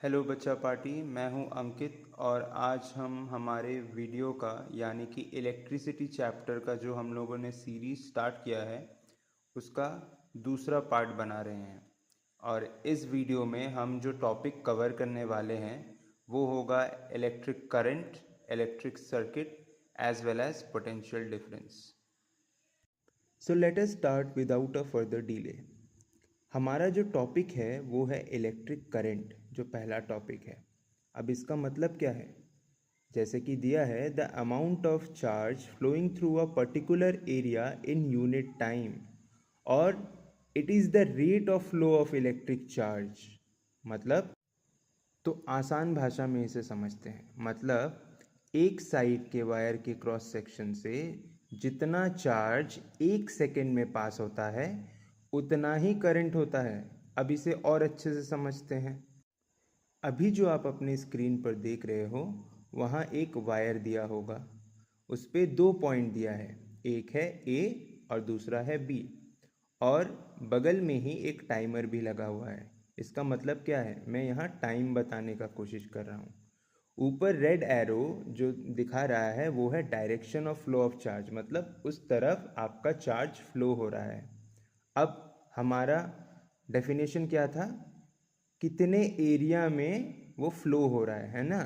Hello बच्चा party, मैं हूं अंकित और आज हम हमारे वीडियो का यानी कि इलेक्ट्रिसिटी चैप्टर का जो हम लोगों ने सीरीज स्टार्ट किया है उसका दूसरा पार्ट बना रहे हैं। और इस वीडियो में हम जो टॉपिक कवर करने वाले हैं वो होगा electric current, electric circuit as well as potential difference. So let us start without a further delay. हमारा जो टॉपिक है वो है इलेक्ट्रिक करंट, जो पहला टॉपिक है। अब इसका मतलब क्या है? जैसे कि दिया है, the amount of charge flowing through a particular area in unit time, और it is the rate of flow of electric charge. मतलब, तो आसान भाषा में इसे समझते हैं। मतलब, एक साइड के वायर के क्रॉस सेक्शन से जितना चार्ज एक सेकेंड में पास होता है उतना ही करंट होता है। अब इसे और अच्छे से समझते हैं। अभी जो आप अपने स्क्रीन पर देख रहे हो वहाँ एक वायर दिया होगा, उस पर 2 पॉइंट दिया है, एक है ए और दूसरा है बी, और बगल में ही एक टाइमर भी लगा हुआ है। इसका मतलब क्या है? मैं यहाँ टाइम बताने का कोशिश कर रहा हूँ। ऊपर रेड एरो जो दिखा रहा है वो है direction of flow of charge, मतलब उस तरफ आपका चार्ज फ्लो हो रहा है। अब हमारा डेफिनेशन क्या था? कितने एरिया में वो फ्लो हो रहा है ना?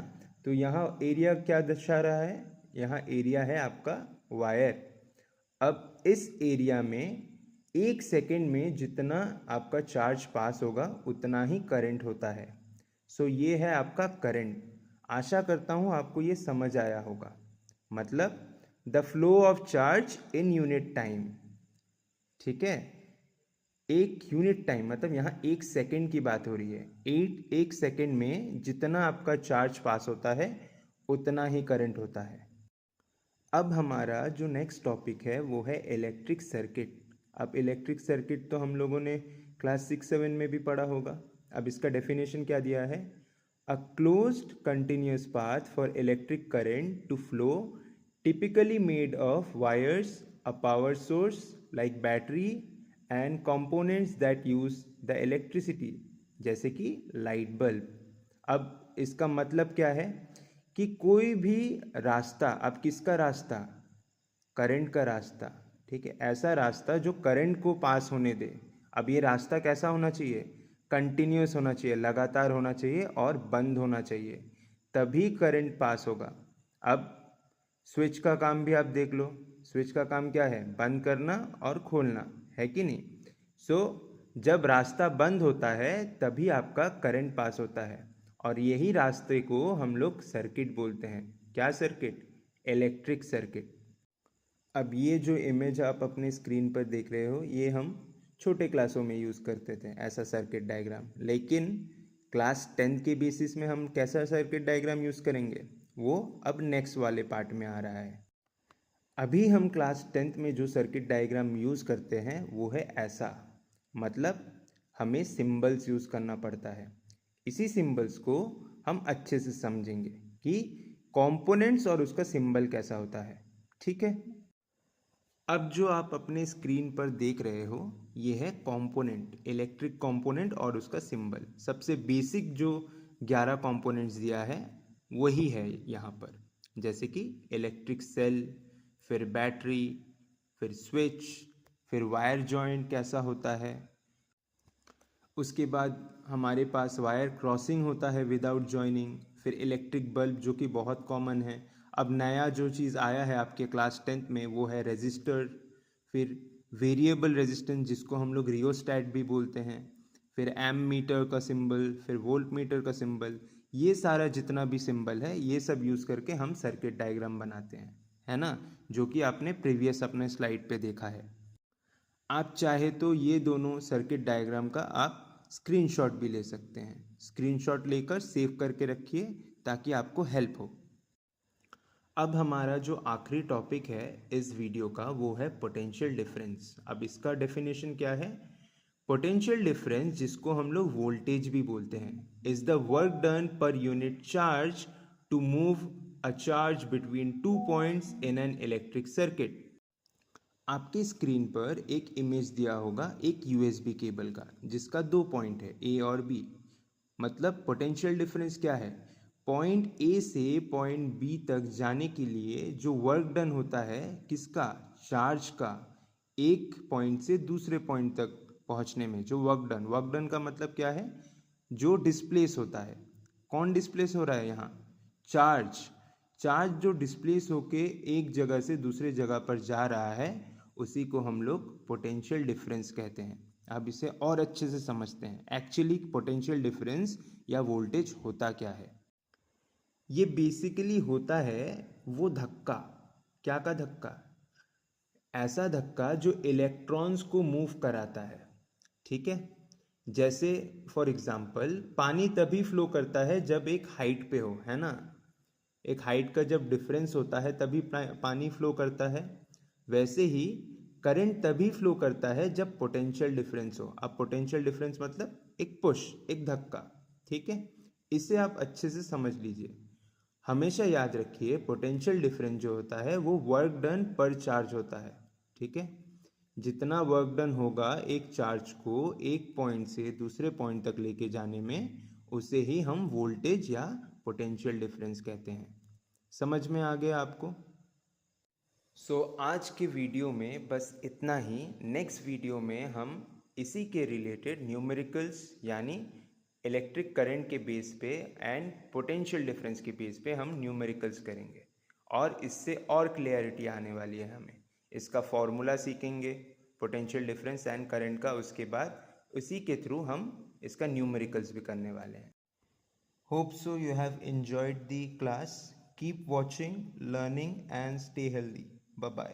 तो यहाँ एरिया क्या दर्शा रहा है? यहाँ एरिया है आपका वायर। अब इस एरिया में एक सेकेंड में जितना आपका चार्ज पास होगा उतना ही करंट होता है। सो ये है आपका करंट। आशा करता हूँ आपको ये समझ आया होगा। मतलब, the flow of charge in unit time. ठीक है, एक यूनिट टाइम मतलब यहाँ एक सेकेंड की बात हो रही है। एक सेकेंड में जितना आपका चार्ज पास होता है उतना ही करंट होता है। अब हमारा जो नेक्स्ट टॉपिक है वो है इलेक्ट्रिक सर्किट। अब इलेक्ट्रिक सर्किट तो हम लोगों ने क्लास 6-7 में भी पढ़ा होगा। अब इसका डेफिनेशन क्या दिया है? A closed continuous path for electric current to flow, typically made of wires, a power source like battery and components that use the electricity, जैसे कि लाइट बल्ब। अब इसका मतलब क्या है कि कोई भी रास्ता, अब किसका रास्ता? करंट का रास्ता। ठीक है, ऐसा रास्ता जो करंट को पास होने दे। अब ये रास्ता कैसा होना चाहिए? कंटिन्यूस होना चाहिए, लगातार होना चाहिए और बंद होना चाहिए, तभी करंट पास होगा। अब स्विच का काम भी आप देख लो। स्विच का काम क्या है? बंद करना और खोलना, है कि नहीं? सो जब रास्ता बंद होता है तभी आपका करंट पास होता है, और यही रास्ते को हम लोग सर्किट बोलते हैं। क्या सर्किट? Electric circuit. अब ये जो इमेज आप अपने स्क्रीन पर देख रहे हो ये हम छोटे क्लासों में यूज़ करते थे, ऐसा सर्किट डायग्राम। लेकिन क्लास 10 के बेसिस में हम कैसा सर्किट डायग्राम यूज़ करेंगे वो अब नेक्स्ट वाले पार्ट में आ रहा है। अभी हम क्लास 10th में जो सर्किट डायग्राम यूज़ करते हैं वो है ऐसा। मतलब, हमें सिंबल्स यूज़ करना पड़ता है। इसी सिंबल्स को हम अच्छे से समझेंगे कि कंपोनेंट्स और उसका सिंबल कैसा होता है। ठीक है, अब जो आप अपने स्क्रीन पर देख रहे हो ये है कंपोनेंट, इलेक्ट्रिक कंपोनेंट और उसका सिंबल। सबसे बेसिक जो 11 कंपोनेंट्स दिया है वही है यहाँ पर, जैसे कि इलेक्ट्रिक सेल, फिर बैटरी, फिर स्विच, फिर वायर जॉइंट कैसा होता है। उसके बाद हमारे पास वायर क्रॉसिंग होता है विदाउट जॉइनिंग, फिर इलेक्ट्रिक बल्ब जो कि बहुत कॉमन है। अब नया जो चीज़ आया है आपके क्लास 10th में वो है रेजिस्टर, फिर वेरिएबल रेजिस्टेंस जिसको हम लोग रियोस्टैट भी बोलते हैं, फिर एम मीटर का सिंबल, फिर वोल्ट मीटर का सिंबल। ये सारा जितना भी सिंबल है ये सब यूज़ करके हम सर्किट डायग्राम बनाते हैं, है ना? जो कि आपने प्रीवियस अपने स्लाइड पे देखा है। आप चाहे तो ये दोनों सर्किट डायग्राम का आप स्क्रीनशॉट भी ले सकते हैं। स्क्रीनशॉट लेकर सेव करके रखिए ताकि आपको हेल्प हो। अब हमारा जो आखिरी टॉपिक है इस वीडियो का वो है पोटेंशियल डिफरेंस। अब इसका डेफिनेशन क्या है? पोटेंशियल डिफरेंस, जिसको हम लोग वोल्टेज भी बोलते हैं, is the work done per unit charge to move a charge between 2 points in an electric circuit. आपके स्क्रीन पर एक इमेज दिया होगा एक यूएसबी केबल का जिसका 2 पॉइंट है ए और बी। मतलब पोटेंशियल डिफरेंस क्या है? पॉइंट ए से पॉइंट बी तक जाने के लिए जो वर्क डन होता है किसका? चार्ज का। एक पॉइंट से दूसरे पॉइंट तक पहुंचने में जो वर्क डन का मतलब क्या है? जो डिस्प्लेस होता है। कौन डिस्प्लेस हो रहा है यहाँ? चार्ज जो डिस्प्लेस होके एक जगह से दूसरे जगह पर जा रहा है उसी को हम लोग पोटेंशियल डिफरेंस कहते हैं। अब इसे और अच्छे से समझते हैं। एक्चुअली पोटेंशियल डिफरेंस या वोल्टेज होता क्या है? ये बेसिकली होता है वो धक्का। क्या का धक्का? ऐसा धक्का जो इलेक्ट्रॉन्स को मूव कराता है। ठीक है, जैसे फॉर एग्जांपल पानी तभी फ्लो करता है जब एक हाइट पे हो, है ना। एक हाइट का जब डिफरेंस होता है तभी पानी फ्लो करता है। वैसे ही करंट तभी फ्लो करता है जब पोटेंशियल डिफरेंस हो। अब पोटेंशियल डिफरेंस मतलब एक पुश, एक धक्का। ठीक है, इसे आप अच्छे से समझ लीजिए। हमेशा याद रखिए पोटेंशियल डिफरेंस जो होता है वो वर्क डन पर चार्ज होता है। ठीक है, जितना वर्क डन होगा एक चार्ज को एक पॉइंट से दूसरे पॉइंट तक लेके जाने में उसे ही हम वोल्टेज या पोटेंशियल डिफरेंस कहते हैं। समझ में आ गया आपको? आज के वीडियो में बस इतना ही। नेक्स्ट वीडियो में हम इसी के रिलेटेड न्यूमेरिकल्स यानी इलेक्ट्रिक करंट के बेस पे एंड पोटेंशियल डिफरेंस के बेस पे हम न्यूमेरिकल्स करेंगे और इससे और क्लियरिटी आने वाली है। हमें इसका फॉर्मूला सीखेंगे पोटेंशियल डिफरेंस एंड करंट का। उसके बाद उसी के थ्रू हम इसका न्यूमेरिकल्स भी करने वाले हैं। Hope so you have enjoyed the class. Keep watching, learning and stay healthy. Bye bye.